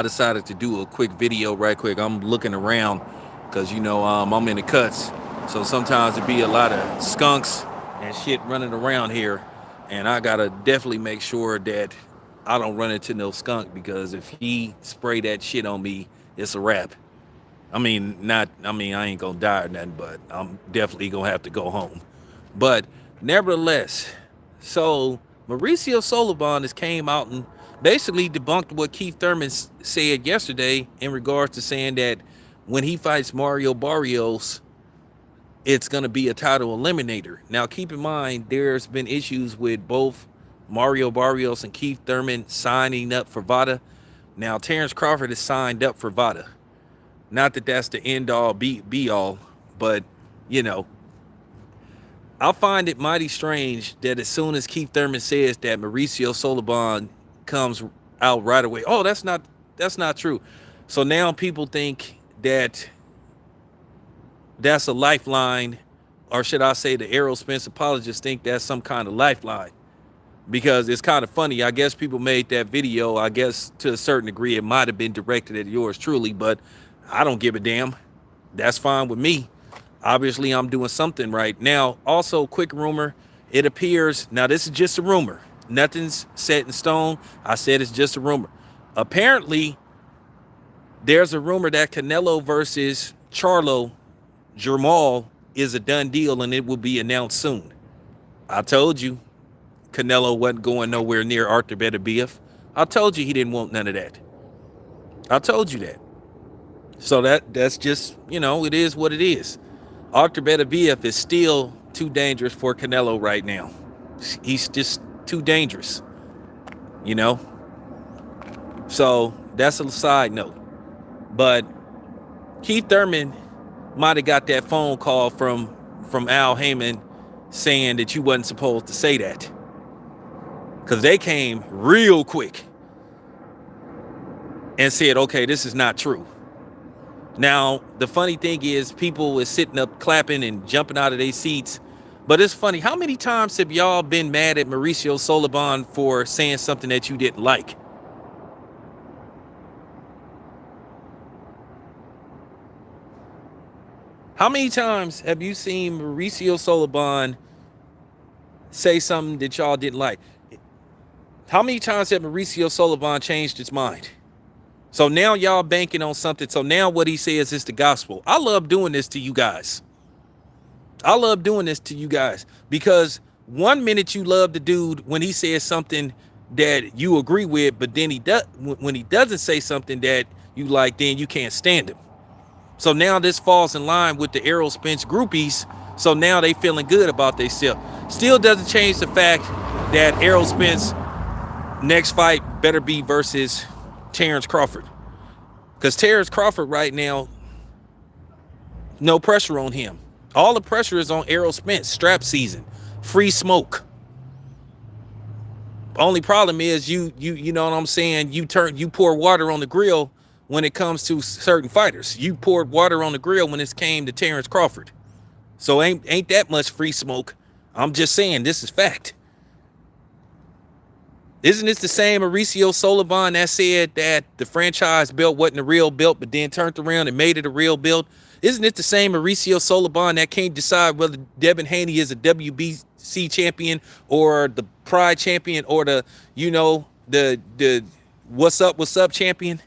I decided to do a quick video right quick. I'm looking around because I'm in the cuts, so sometimes it be a lot of skunks and shit running around here, and I gotta definitely make sure that I don't run into no skunk because if he spray that shit on me, it's a wrap. I mean, not. I mean, I ain't gonna die or nothing, but I'm definitely gonna have to go home. But nevertheless, so Mauricio Sullivan has came out and basically debunked what Keith Thurman said yesterday in regards to saying that when he fights Mario Barrios, it's gonna be a title eliminator. Now, keep in mind, there's been issues with both Mario Barrios and Keith Thurman signing up for VADA. Now, Terrence Crawford is signed up for VADA. Not that that's the end all be all, but you know, I find it mighty strange that as soon as Keith Thurman says that Mauricio Sullivan comes out right away, oh, that's not true. So now people think that that's a lifeline, or should I say the Errol Spence apologists think that's some kind of lifeline. Because it's kind of funny. I guess people made that video. I guess to a certain degree it might have been directed at yours truly, but I don't give a damn. That's fine with me. Obviously, I'm doing something right. Now, also, quick rumor. It appears, now this is just a rumor. Nothing's set in stone. I said it's just a rumor. Apparently, there's a rumor that Canelo versus Charlo Jamal is a done deal and it will be announced soon. I told you Canelo wasn't going nowhere near Arthur Beterbiev. I told you he didn't want none of that. I told you that. So that's just, it is what it is. Arthur Beterbiev is still too dangerous for Canelo right now. He's just too dangerous, you know? So that's a side note. But Keith Thurman might have got that phone call from Al Heyman saying that you wasn't supposed to say that. Because they came real quick and said, okay, this is not true. Now, the funny thing is people was sitting up clapping and jumping out of their seats. But it's funny, how many times have y'all been mad at Mauricio Sullivan for saying something that you didn't like? How many times have you seen Mauricio Sullivan say something that y'all didn't like? How many times have Mauricio Sullivan changed his mind? So now y'all banking on something. So now what he says is the gospel. I love doing this to you guys. I love doing this to you guys because 1 minute you love the dude when he says something that you agree with, but then when he doesn't say something that you like, then you can't stand him. So now this falls in line with the Errol Spence groupies. So now they feeling good about themselves. Still doesn't change the fact that Errol Spence next fight better be versus Terrence Crawford. Because Terrence Crawford right now, no pressure on him. All the pressure is on Errol Spence. Strap season. Free smoke. Only problem is you know what I'm saying? You pour water on the grill when it comes to certain fighters. You poured water on the grill when it came to Terrence Crawford. So ain't that much free smoke. I'm just saying this is fact. Isn't this the same Mauricio Sullivan that said that the franchise belt wasn't a real belt, but then turned around and made it a real belt? Isn't it the same Mauricio Sullivan that can't decide whether Devin Haney is a WBC champion or the Pride champion or the what's up champion?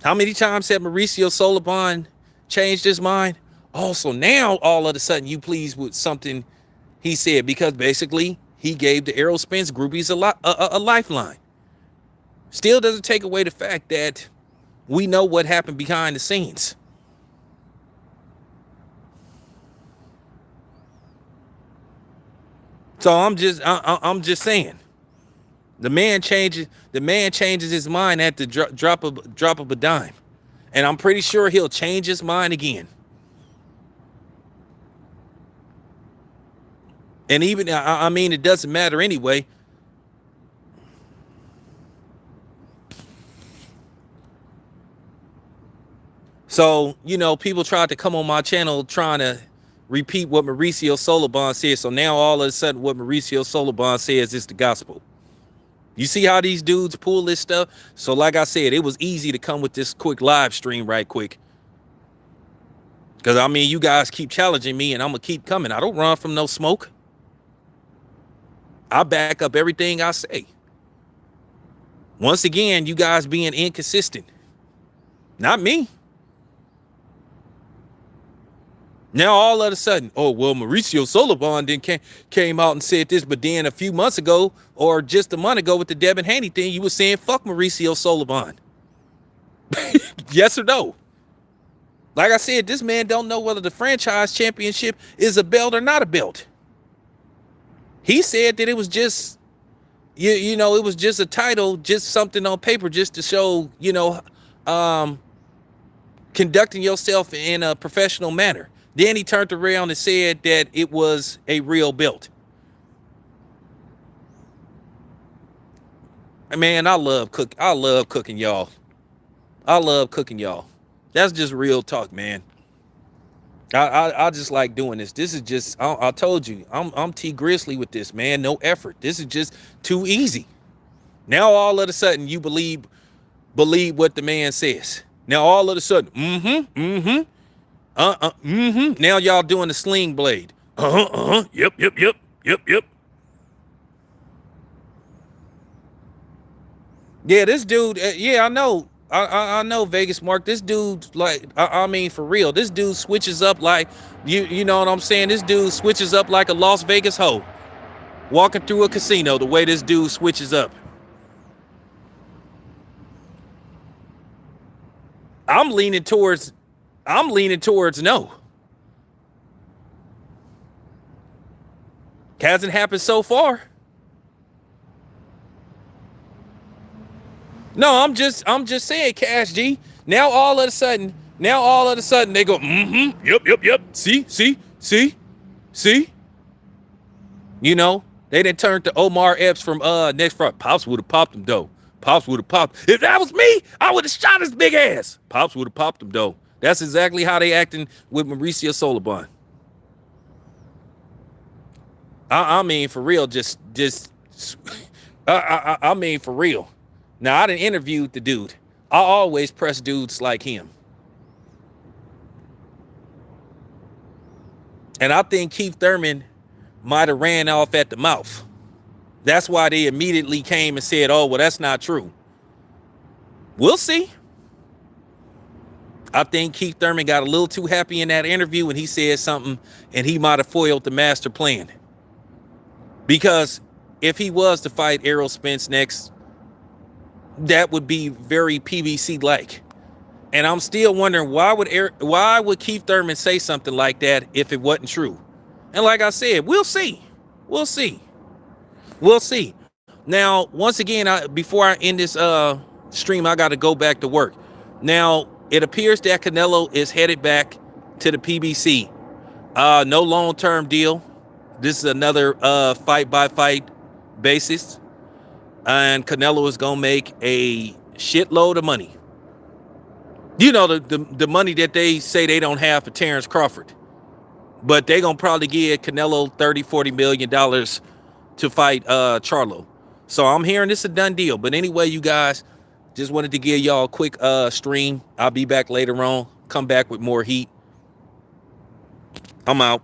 How many times have Mauricio Sullivan changed his mind? Also, now all of a sudden you pleased with something he said because basically he gave the Errol Spence groupies a lifeline. Still doesn't take away the fact that we know what happened behind the scenes. So I'm just saying, the man changes his mind at the drop of a dime, and I'm pretty sure he'll change his mind again. And even, I mean, it doesn't matter anyway. So, people tried to come on my channel trying to repeat what Mauricio Sullivan said. So now all of a sudden what Mauricio Sullivan says is the gospel. You see how these dudes pull this stuff? So like I said, it was easy to come with this quick live stream right quick. Because, I mean, you guys keep challenging me and I'm going to keep coming. I don't run from no smoke. I back up everything I say. Once again, you guys being inconsistent. Not me. Now, all of a sudden, oh, well, Mauricio Sullivan then came out and said this, but then a few months ago, or just a month ago with the Devin Haney thing, you were saying, fuck Mauricio Sullivan. Yes or no? Like I said, this man don't know whether the franchise championship is a belt or not a belt. He said that it was just, you know, it was just a title, just something on paper, just to show, you know, conducting yourself in a professional manner. Then he turned around and said that it was a real belt. Man, I love cooking y'all. I love cooking y'all. That's just real talk, man. I just like doing this. This is just, I told you, I'm T Grizzly with this, man. No effort. This is just too easy. Now all of a sudden you believe what the man says. Now all of a sudden, now y'all doing the sling blade. Yep. Yeah, this dude, yeah, I know. I know Vegas Mark. This dude, like, I mean, for real, this dude switches up like, you know what I'm saying? This dude switches up like a Las Vegas hoe walking through a casino, the way this dude switches up. I'm leaning towards no. Hasn't happened so far. No, I'm just saying, Cash G. Now all of a sudden they go, yep. See. You know, they done turned to Omar Epps from Next Front. Pops would have popped him though. Pops would have popped. If that was me, I would have shot his big ass. Pops would have popped him though. That's exactly how they acting with Mauricio Sullivan. I mean, for real, I mean, for real. Now, I done interviewed the dude. I always press dudes like him. And I think Keith Thurman might have ran off at the mouth. That's why they immediately came and said, oh, well, that's not true. We'll see. I think Keith Thurman got a little too happy in that interview and he said something and he might have foiled the master plan. Because if he was to fight Errol Spence next, that would be very PBC-like. And I'm still wondering why would Keith Thurman say something like that if it wasn't true? And like I said, we'll see. Now, once again, before I end this stream, I got to go back to work. Now, it appears that Canelo is headed back to the PBC. No long-term deal. This is another fight-by-fight basis. And Canelo is going to make a shitload of money. You know, the money that they say they don't have for Terrence Crawford. But they're going to probably give Canelo $30-40 million to fight Charlo. So I'm hearing this is a done deal. But anyway, you guys, just wanted to give y'all a quick stream. I'll be back later on. Come back with more heat. I'm out.